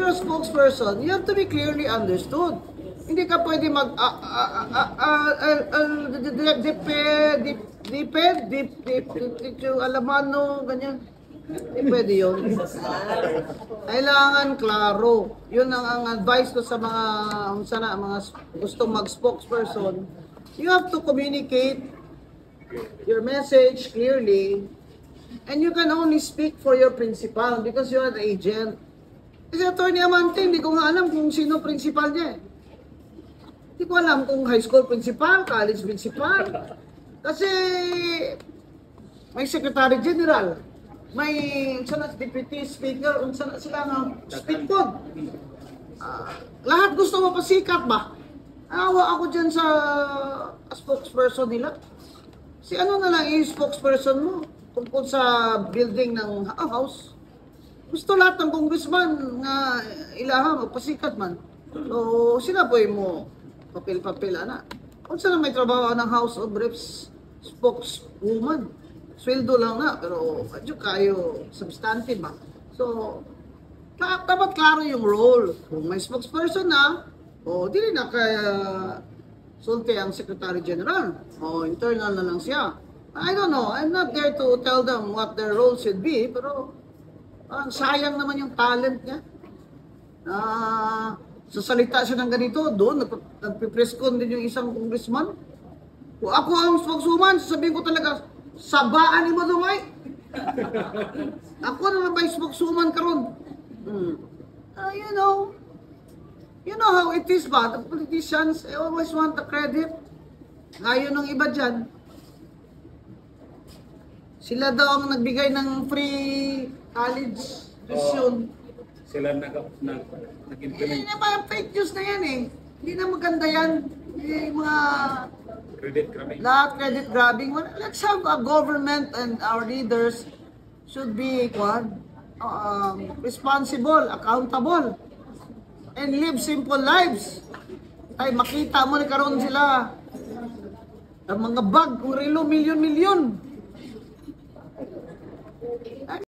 you're a spokesperson, you have to be clearly understood. Hindi ka pwede mag alamano, ganyan. Hindi pwede yun. Kailangan klaro. Yun ang advice ko sa mga gustong mag-spokesperson. You have to communicate your message clearly, and you can only speak for your principal because you are the agent. Kasi Atty. Amante, hindi ko nga alam kung sino principal niya. Hindi ko alam kung high school principal, college principal. Kasi may secretary general, may deputy speaker, sila nga speak pod. Lahat gusto mapasikat ba? Awa ako dyan sa spokesperson nila. Si ano na lang yung spokesperson mo tungkol sa building ng house. Gusto lahat ng congressman na ilaha magpasikat man. So sila po mo papel-papel na. Kung saan may trabaho ng House of Reps spokeswoman, sweldo lang na, pero medyo kayo substantive ba? So, dapat klaro yung role. Kung may spokesperson na, di rin na kaya sulti ang Secretary General. Internal na lang siya. I don't know. I'm not there to tell them what their role should be, pero sayang naman yung talent niya. Sasalita siya ng ganito, doon, nagpipress con din yung isang congressman. Kung ako ang spokeswoman, sasabihin ko talaga, sabaan ni mo dumay. Ako na ba yung spokeswoman karon? You know how it is ba? The politicians, they always want the credit. Ngayon ng iba dyan, sila daw ang nagbigay ng free college tuition. Sila nag-implement. Hindi na fake news na yan eh. Hindi na maganda yan. Yung mga Credit grabbing. lahat credit grabbing. Let's have a government and our leaders should be responsible, accountable, and live simple lives. Ay makita mo ni karon sila ang mga bag, kung relo, milyon-milyon.